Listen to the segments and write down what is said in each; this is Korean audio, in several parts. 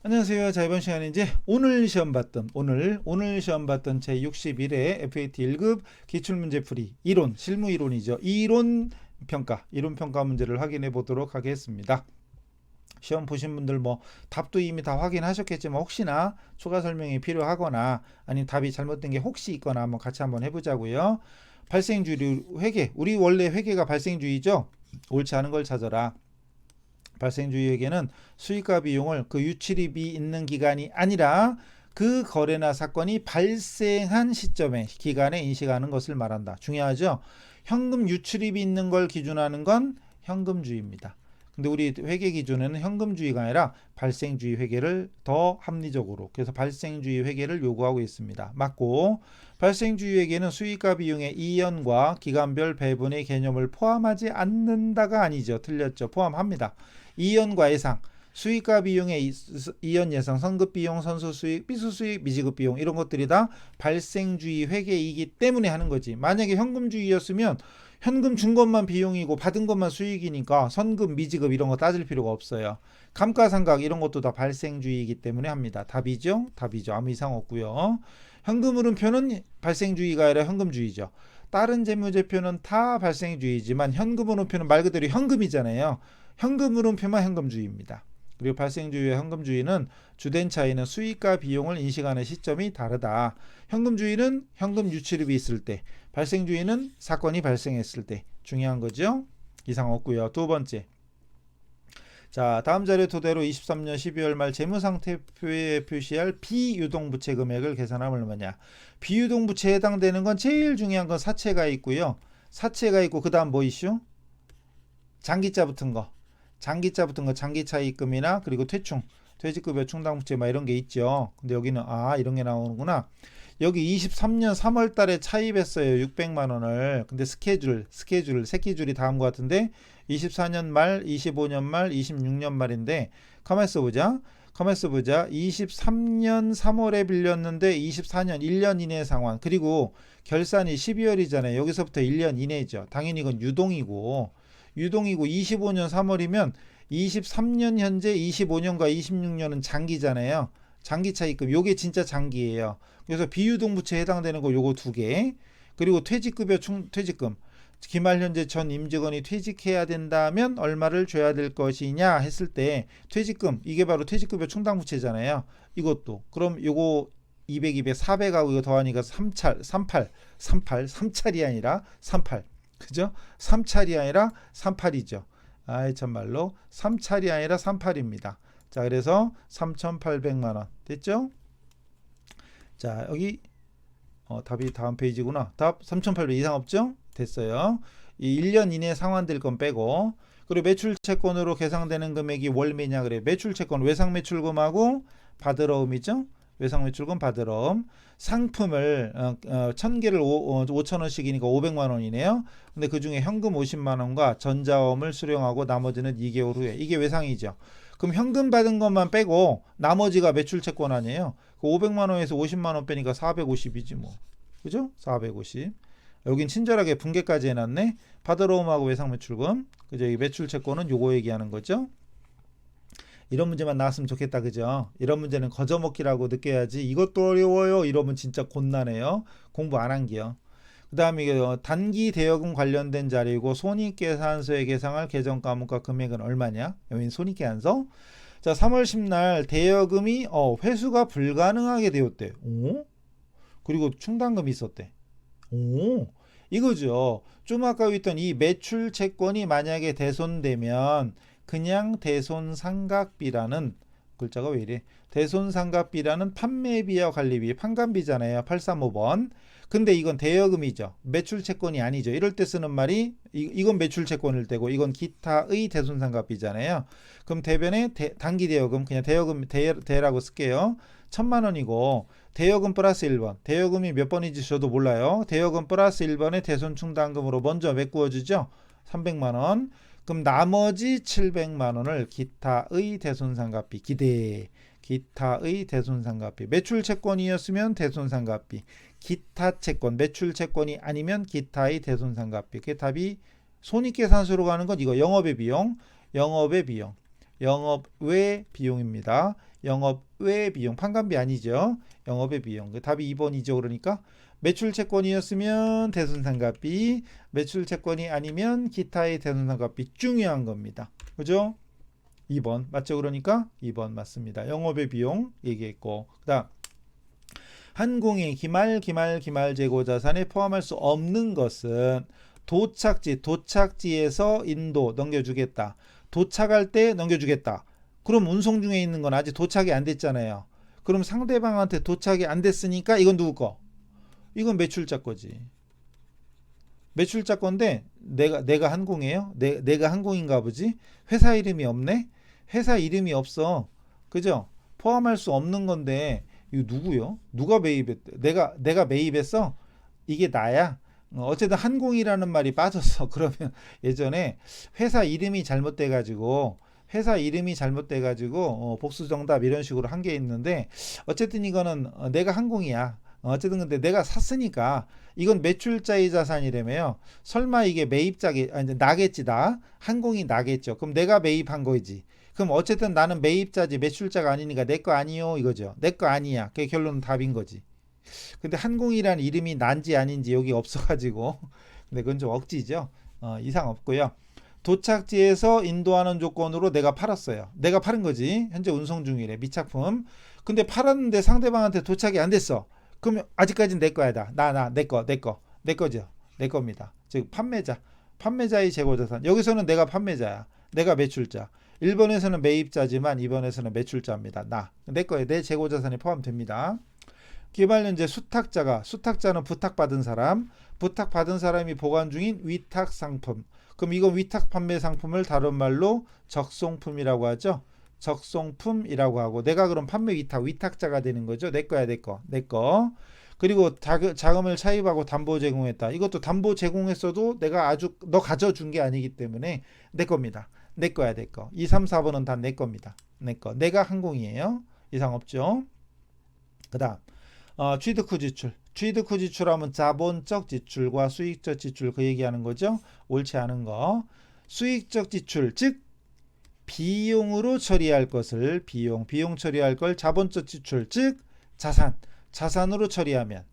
안녕하세요. 자, 이번 시간에 이제 오늘 시험 봤던 제 61회 FAT 1급 기출문제풀이 이론, 실무 이론이죠. 이론 평가 문제를 확인해 보도록 하겠습니다. 시험 보신 분들 뭐 답도 이미 다 확인하셨겠지만 혹시나 추가 설명이 필요하거나 아니면 답이 잘못된 게 혹시 있거나 한번 같이 한번 해보자고요. 발생주의 회계, 우리 원래 회계가 발생주의죠. 옳지 않은 걸 찾아라. 발생주의 회계는 수익과 비용을 그 유출입이 있는 기간이 아니라 그 거래나 사건이 발생한 시점에 기간에 인식하는 것을 말한다. 중요하죠. 현금 유출입이 있는 걸 기준하는 건 현금주의입니다. 근데 우리 회계 기준에는 현금주의가 아니라 발생주의 회계를 더 합리적으로, 그래서 발생주의 회계를 요구하고 있습니다. 맞고, 발생주의 회계는 수익과 비용의 이연과 기간별 배분의 개념을 포함하지 않는다가 아니죠. 틀렸죠. 포함합니다. 이연과 예상, 수익과 비용의 이연 예상, 선급 비용, 선수 수익, 비수 수익, 미지급 비용, 이런 것들이 다 발생주의 회계이기 때문에 하는 거지. 만약에 현금주의였으면 현금 준 것만 비용이고 받은 것만 수익이니까 선급, 미지급 이런 거 따질 필요가 없어요. 감가상각 이런 것도 다 발생주의이기 때문에 합니다. 답이죠? 답이죠. 아무 이상 없고요. 현금 흐름표는 발생주의가 아니라 현금주의죠. 다른 재무제표는 다 발생주의지만 현금 흐름표는 말 그대로 현금이잖아요. 현금 흐름표만 현금주의입니다. 그리고 발생주의와 현금주의는 주된 차이는 수익과 비용을 인식하는 시점이 다르다. 현금주의는 현금 유출입이 있을 때, 발생주의는 사건이 발생했을 때. 중요한 거죠. 이상 없고요. 두 번째, 자, 다음 자료 토대로 23년 12월 말 재무상태표에 표시할 비유동부채 금액을 계산하면 얼마냐. 비유동부채에 해당되는 건 제일 중요한 건 사채가 있고요. 사채가 있고 그 다음 뭐 이슈? 장기자 붙은 거. 장기차입금이나 그리고 퇴직급여 충당부채 막 이런 게 있죠. 근데 여기는 이런 게 나오는구나. 여기 23년 3월 달에 차입했어요. 600만 원을. 근데 새끼줄이 다음과 같은데 24년 말, 25년 말, 26년 말인데 가만히 써보자. 23년 3월에 빌렸는데 24년 1년 이내 상환. 그리고 결산이 12월이잖아요. 여기서부터 1년 이내죠. 당연히 이건 유동이고 25년 3월이면 23년 현재 25년과 26년은 장기잖아요. 장기 차입금. 요게 진짜 장기예요. 그래서 비유동부채에 해당되는 거 요거 두 개. 그리고 퇴직금. 기말 현재 전 임직원이 퇴직해야 된다면 얼마를 줘야 될 것이냐 했을 때 퇴직금, 이게 바로 퇴직급여 충당부채잖아요. 이것도. 그럼 요거 200, 200, 400하고 이거 더하니까 3차리 아니라 38. 그죠? 3차리 아니라 38이죠. 참말로 3차리 아니라 38입니다. 자, 그래서 3,800만 원. 됐죠? 자, 여기 답이 다음 페이지구나. 답 3,800 이상 없죠? 됐어요. 이 1년 이내에 상환될 건 빼고, 그리고 매출채권으로 계상되는 금액이 월매냐 그래. 매출채권 외상매출금하고 받으러움이죠. 외상매출금 받으러움. 상품을 1000개를 5,000원씩이니까 500만 원이네요. 근데 그중에 현금 50만 원과 전자음을 수령하고 나머지는 2개월 후에. 이게 외상이죠. 그럼 현금 받은 것만 빼고 나머지가 매출채권 아니에요. 그 500만 원에서 50만 원 빼니까 450이지 뭐. 그죠? 450. 여긴 친절하게 분개까지 해놨네. 받으러움하고 외상매출금. 그죠? 이 매출채권은 요거 얘기하는 거죠. 이런 문제만 나왔으면 좋겠다. 그죠? 이런 문제는 거저먹기라고 느껴야지. 이것도 어려워요. 이러면 진짜 곤란해요. 공부 안 한 게요. 그 다음에 단기 대여금 관련된 자료이고 손익계산서에 계상할 계정 과목과 금액은 얼마냐? 여긴 손익계산서. 자, 3월 10날 대여금이 회수가 불가능하게 되었대. 오? 그리고 충당금이 있었대. 오, 이거죠. 좀 아까 했던 이 매출 채권이 만약에 대손되면 그냥 대손상각비라는, 글자가 왜 이래? 대손상각비라는 판매비와 관리비, 판관비잖아요. 835번. 근데 이건 대여금이죠. 매출채권이 아니죠. 이럴 때 쓰는 말이 이건 매출채권일 때고 이건 기타의 대손상각비잖아요. 그럼 대변에 단기 대여금, 그냥 대라고 쓸게요. 1000만 원이고 대여금 플러스 1번. 대여금이 몇 번인지 저도 몰라요. 대여금 플러스 1번에 대손충당금으로 먼저 메꾸어주죠. 300만 원. 그럼 나머지 700만 원을 기타의 대손상각비, 기타의 대손상각비. 매출채권이었으면 대손상각비, 기타채권, 매출채권이 아니면 기타의 대손상각비. 그게 답이 손익계산서로 가는 건 이거 영업의 비용. 영업 외 비용입니다. 영업 외 비용, 판관비 아니죠. 영업의 비용. 답이 2번이죠. 그러니까 매출 채권이었으면 대손상가비, 매출 채권이 아니면 기타의 대손상가비 중요한 겁니다. 그죠? 2번 맞죠? 그러니까 2번 맞습니다. 영업의 비용 얘기했고, 그다음 한공의 기말 재고 자산에 포함할 수 없는 것은 도착지에서 인도 넘겨주겠다. 도착할 때 넘겨주겠다. 그럼 운송 중에 있는 건 아직 도착이 안 됐잖아요. 그럼 상대방한테 도착이 안 됐으니까 이건 누구 거? 이건 매출자 거지. 매출자 건데 내가 한공이에요? 내가 한공인가 보지? 회사 이름이 없네? 회사 이름이 없어. 그죠? 포함할 수 없는 건데 이거 누구요? 누가 매입했대? 내가 매입했어? 이게 나야? 어쨌든 한공이라는 말이 빠졌어. 그러면 예전에 회사 이름이 잘못돼가지고 복수 정답 이런 식으로 한 게 있는데 어쨌든 이거는 내가 한공이야. 어쨌든 근데 내가 샀으니까 이건 매출자의 자산이라며요. 설마 이게 매입자기 아니 나겠지 나 한공이 나겠죠. 그럼 내가 매입한 거지. 그럼 어쨌든 나는 매입자지 매출자가 아니니까 내 거 아니요 이거죠. 내 거 아니야. 그게 결론은 답인 거지. 근데 한공이라는 이름이 난지 아닌지 여기 없어가지고 근데 그건 좀 억지죠. 이상 없고요. 도착지에서 인도하는 조건으로 내가 팔았어요. 내가 팔은 거지. 현재 운송 중이래. 미착품. 근데 팔았는데 상대방한테 도착이 안 됐어. 그러면 아직까지는 내 거야. 내 거죠. 내 겁니다. 즉 판매자의 재고자산. 여기서는 내가 판매자야. 내가 매출자. 1번에서는 매입자지만 2번에서는 매출자입니다. 내 거에 내 재고자산이 포함됩니다. 기말연재 수탁자는 부탁받은 사람이 보관 중인 위탁 상품. 그럼 이건 위탁 판매 상품을 다른 말로 적송품이라고 하죠. 적송품이라고 하고 내가 그럼 판매 위탁자가 되는 거죠. 내 거야, 내 거. 그리고 자금을 차입하고 담보 제공했다. 이것도 담보 제공했어도 내가 너 가져준 게 아니기 때문에 내 겁니다. 내 거야, 내 거. 2, 3, 4번은 다 내 겁니다. 내 거. 내가 항공이에요. 이상 없죠. 그다음 취득 후 지출하면 자본적 지출과 수익적 지출 그 얘기하는 거죠. 옳지 않은 거. 수익적 지출 즉 비용으로 처리할 것을 비용 처리할 걸 자본적 지출 즉 자산으로 처리하면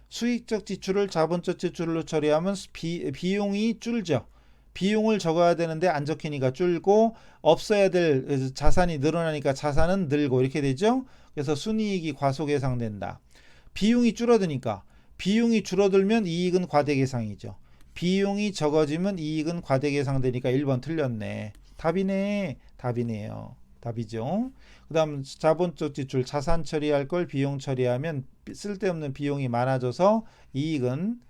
수익적 지출을 자본적 지출로 처리하면 비용이 줄죠. 비용을 적어야 되는데 안 적히니까 줄고 없어야 될 자산이 늘어나니까 자산은 늘고 이렇게 되죠. 그래서 순이익이 과소계상된다. 비용이 줄어드니까 비용이 줄어들면 이익은 과대계상이죠. 비용이 적어지면 이익은 과대계상되니까 1번 틀렸네. 답이네요. 답이죠. 그 다음 자본적 지출 자산 처리할 걸 비용 처리하면 쓸데없는 비용이 많아져서 이익은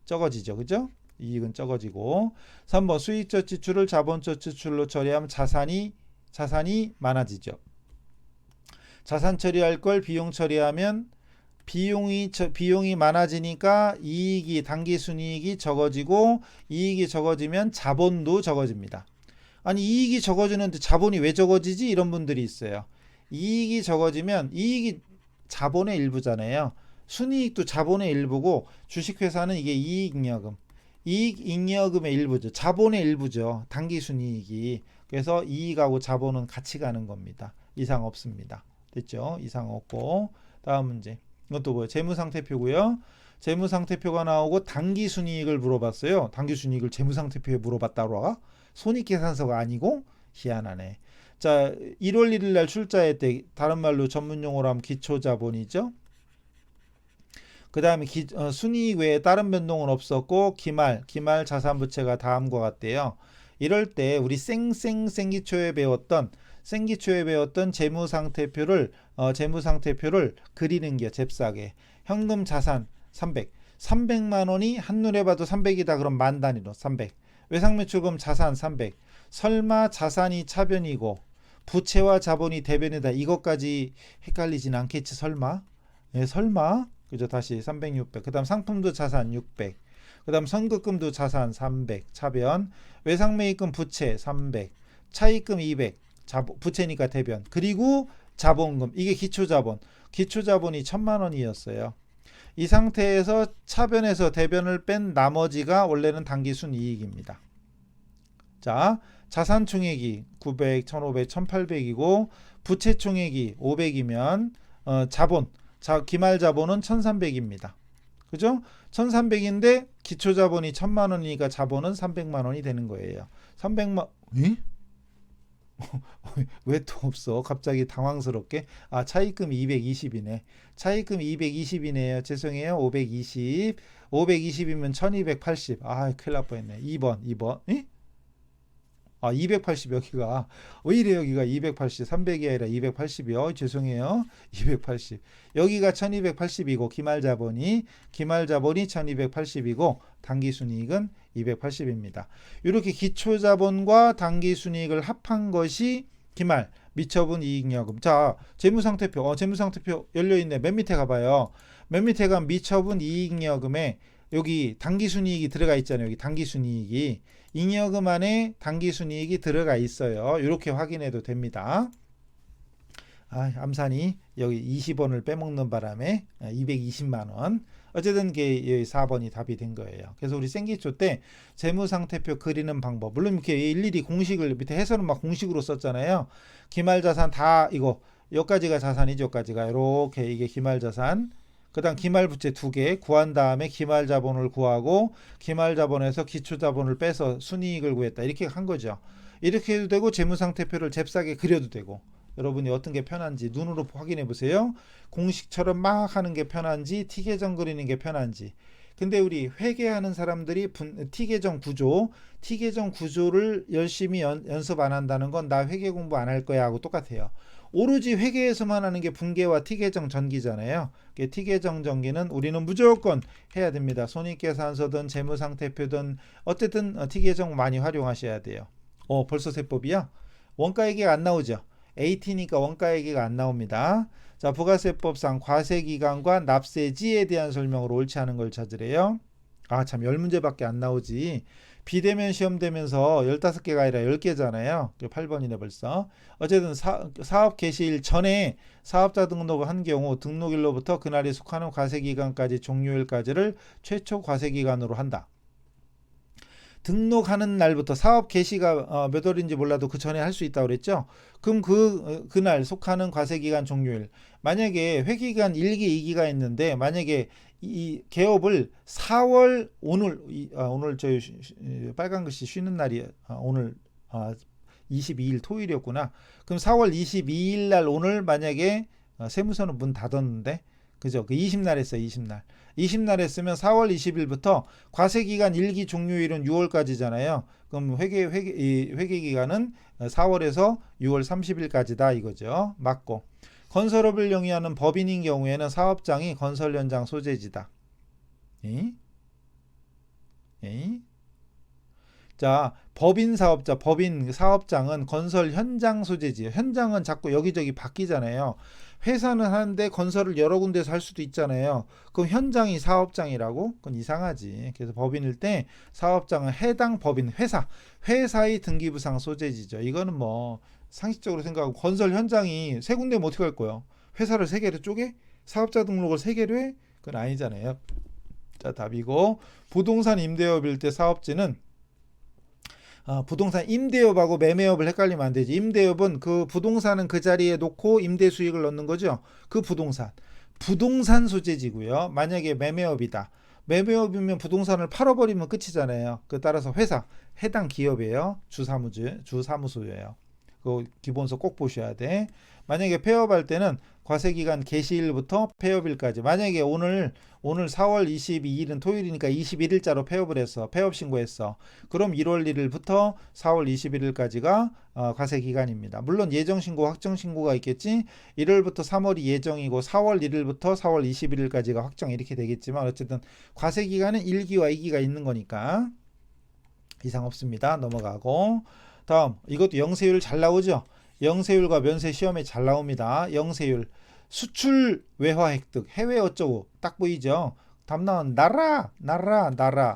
적어지죠. 그죠? 이익은 적어지고 3번 수익적 지출을 자본적 지출로 처리하면 자산이 많아지죠. 자산 처리할 걸 비용 처리하면 비용이 많아지니까 당기순이익이 적어지고 이익이 적어지면 자본도 적어집니다. 아니 이익이 적어지는데 자본이 왜 적어지지? 이런 분들이 있어요. 이익이 적어지면 이익이 자본의 일부잖아요. 순이익도 자본의 일부고 주식회사는 이게 이익잉여금의 일부죠. 자본의 일부죠. 당기순이익이. 그래서 이익하고 자본은 같이 가는 겁니다. 이상 없습니다. 됐죠? 이상 없고 다음 문제. 이것도 뭐예요? 재무상태표고요. 재무상태표가 나오고 당기순이익을 물어봤어요. 당기순이익을 재무상태표에 물어봤다고 손익계산서가 아니고 희한하네. 자, 1월 1일 날 출자했대. 다른 말로 전문용어로 하면 기초자본이죠. 그 다음에 순이익 외에 다른 변동은 없었고 기말 자산부채가 다음과 같대요. 이럴 때 우리 생기초에 배웠던 재무상태표를 그리는 게 잽싸게. 현금 자산 300만 원이 한눈에 봐도 300이다 그럼 만 단위로 300. 외상매출금 자산 300. 설마 자산이 차변이고 부채와 자본이 대변이다. 이것까지 헷갈리진 않겠지 설마? 예, 설마? 그죠? 다시 300, 600. 그 다음 상품도 자산 600. 그 다음 선급금도 자산 300. 차변. 외상매입금 부채 300. 차입금 200. 부채니까 대변. 그리고 자본금. 이게 기초자본이 1000만 원이었어요. 이 상태에서 차변에서 대변을 뺀 나머지가 원래는 당기순이익입니다. 자, 자산 총액이 900, 1500, 1800이고 부채 총액이 500이면 자본, 기말 자본은 1300입니다. 그죠? 1300인데 기초 자본이 1000만 원이니까 자본은 300만 원이 되는 거예요. 300만 왜 또 없어? 갑자기 당황스럽게. 차입금이 220이네. 차입금이 220이네요. 죄송해요. 520. 520이면 1280. 큰일 날 뻔했네. 2번. 에? 280 여기가 왜 이래 여기가 280 300이 아니라 280이요. 죄송해요. 280. 여기가 1280이고 기말 자본이 1280이고 당기 순이익은 280입니다. 이렇게 기초 자본과 당기 순이익을 합한 것이 기말 미처분 이익여금. 자, 재무상태표. 재무상태표 열려 있네. 맨 밑에 가 봐요. 맨 밑에 가면 미처분 이익여금에 여기 당기순이익이 들어가 있잖아요. 여기 당기순이익이 잉여금 안에 당기순이익이 들어가 있어요. 이렇게 확인해도 됩니다. 암산이 여기 20원을 빼먹는 바람에 220만 원. 어쨌든 여기 4번이 답이 된 거예요. 그래서 우리 생기초 때 재무상태표 그리는 방법, 물론 이렇게 일일이 공식을 밑에 해설은 막 공식으로 썼잖아요. 기말자산 다 여기까지가 자산이죠. 여기까지가 이렇게 이게 기말자산. 그 다음 기말부채 2개 구한 다음에 기말자본을 구하고 기말자본에서 기초자본을 빼서 순이익을 구했다. 이렇게 한 거죠. 이렇게 해도 되고 재무상태표를 잽싸게 그려도 되고 여러분이 어떤 게 편한지 눈으로 확인해 보세요. 공식처럼 막 하는 게 편한지 T계정 그리는 게 편한지. 근데 우리 회계하는 사람들이 T계정 구조를 열심히 연습 안 한다는 건 나 회계 공부 안 할 거야 하고 똑같아요. 오로지 회계에서만 하는 게 분계와 T계정 전기잖아요. T계정 전기는 우리는 무조건 해야 됩니다. 손익계산서든 재무상태표든 어쨌든 T계정 많이 활용하셔야 돼요. 벌써 세법이야? 원가회계가 안 나오죠. AT니까 원가회계가 안 나옵니다. 자, 부가세법상 과세기간과 납세지에 대한 설명으로 옳지 않은 걸 찾으래요. 참 10문제밖에 안 나오지. 비대면 시험 되면서 15개가 아니라 10개잖아요. 8번이네 벌써. 어쨌든 사업 개시일 전에 사업자 등록을 한 경우 등록일로부터 그날이 속하는 과세기간까지 종료일까지를 최초 과세기간으로 한다. 등록하는 날부터 사업 개시가 몇 월인지 몰라도 그 전에 할 수 있다고 그랬죠. 그럼 그날 속하는 과세기간 종료일. 만약에 회기간 1기, 2기가 있는데 만약에 이 개업을 4월 오늘 저희 빨간 글씨 쉬는 날이 오늘 22일 토요일이었구나. 그럼 4월 22일 날 오늘 만약에 세무서는 문 닫았는데 그죠? 그 20날 했어요. 20날 했으면 4월 20일부터 과세기간 1기 종료일은 6월까지잖아요. 그럼 회계기간은 4월에서 6월 30일까지다 이거죠. 맞고. 건설업을 영위하는 법인인 경우에는 사업장이 건설 현장 소재지다. 자, 법인 사업장은 건설 현장 소재지. 현장은 자꾸 여기저기 바뀌잖아요. 회사는 하는데 건설을 여러 군데서 할 수도 있잖아요. 그럼 현장이 사업장이라고? 그건 이상하지. 그래서 법인일 때 사업장은 해당 법인 회사의 등기부상 소재지죠. 이거는 뭐 상식적으로 생각하고 건설 현장이 세 군데면 어떻게 할 거예요? 회사를 세 개로 쪼개? 사업자 등록을 세 개로 해? 그건 아니잖아요. 자, 답이고 부동산 임대업일 때 사업지는 부동산 임대업하고 매매업을 헷갈리면 안 되지. 임대업은 그 부동산은 그 자리에 놓고 임대 수익을 넣는 거죠. 그 부동산 소재지고요. 만약에 매매업이다. 매매업이면 부동산을 팔아버리면 끝이잖아요. 따라서 회사 해당 기업이에요. 주사무소예요. 그 기본서 꼭 보셔야 돼. 만약에 폐업할 때는 과세기간 개시일부터 폐업일까지. 만약에 오늘 4월 22일은 토요일이니까 21일자로 폐업을 했어. 폐업 신고했어. 그럼 1월 1일부터 4월 21일까지가 과세기간입니다. 물론 예정신고, 확정신고가 있겠지. 1월부터 3월이 예정이고 4월 1일부터 4월 21일까지가 확정 이렇게 되겠지만 어쨌든 과세기간은 1기와 2기가 있는 거니까 이상 없습니다. 넘어가고 다음 이것도 영세율 잘 나오죠. 영세율과 면세 시험에 잘 나옵니다. 영세율 수출 외화 획득 해외 어쩌고 딱 보이죠. 답 나온 나라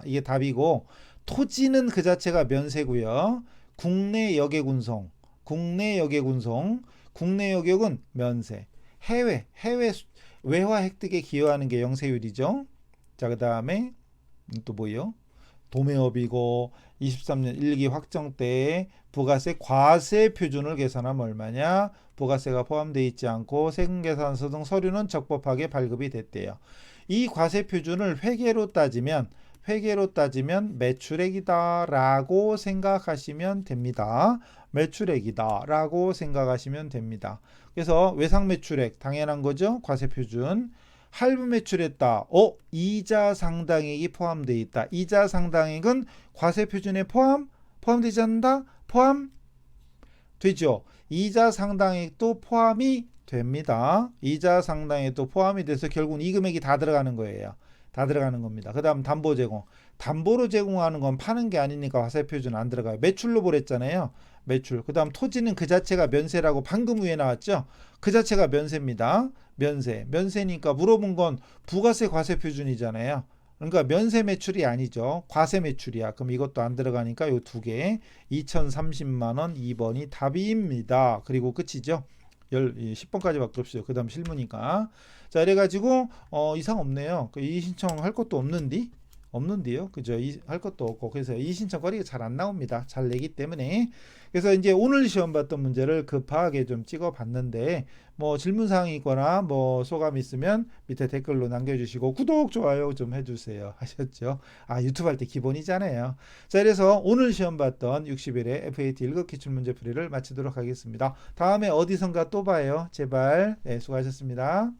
이게 답이고 토지는 그 자체가 면세고요. 국내 여객운송 국내 여객은 면세. 해외 외화 획득에 기여하는 게 영세율이죠. 자, 그 다음에 또 뭐요? 도매업이고 23년 1기 확정 때에 부가세 과세 표준을 계산하면 얼마냐? 부가세가 포함되어 있지 않고 세금계산서 등 서류는 적법하게 발급이 됐대요. 이 과세 표준을 회계로 따지면 매출액이다라고 생각하시면 됩니다. 매출액이다라고 생각하시면 됩니다. 그래서 외상 매출액 당연한 거죠. 과세 표준. 할부 매출했다. 이자 상당액이 포함되어 있다. 이자 상당액은 과세 표준에 포함되지 않는다? 포함되죠. 이자 상당액도 포함이 됩니다. 이자 상당액도 포함이 돼서 결국은 이 금액이 다 들어가는 거예요. 다 들어가는 겁니다. 그 다음 담보 제공. 담보로 제공하는 건 파는 게 아니니까 과세 표준 안 들어가요. 매출로 보랬잖아요. 매출. 그 다음 토지는 그 자체가 면세라고 방금 위에 나왔죠. 그 자체가 면세입니다. 면세니까 물어본 건 부가세 과세 표준이잖아요. 그러니까 면세 매출이 아니죠. 과세 매출이야. 그럼 이것도 안 들어가니까 요 두 개 2030만 원 2번이 답입니다. 그리고 끝이죠. 10번까지밖에 없어요. 그 다음 실무니까. 자, 이래가지고 이상 없네요. 이 신청할 것도 없는데요. 그죠? 할 것도 없고. 그래서 이 신청거리가 잘 안 나옵니다. 잘 내기 때문에. 그래서 이제 오늘 시험 봤던 문제를 급하게 좀 찍어 봤는데, 뭐 질문사항이 있거나 뭐 소감 있으면 밑에 댓글로 남겨주시고, 구독, 좋아요 좀 해주세요. 하셨죠? 유튜브 할 때 기본이잖아요. 자, 그래서 오늘 시험 봤던 60일의 FAT 1급 기출문제 풀이를 마치도록 하겠습니다. 다음에 어디선가 또 봐요. 제발. 네, 수고하셨습니다.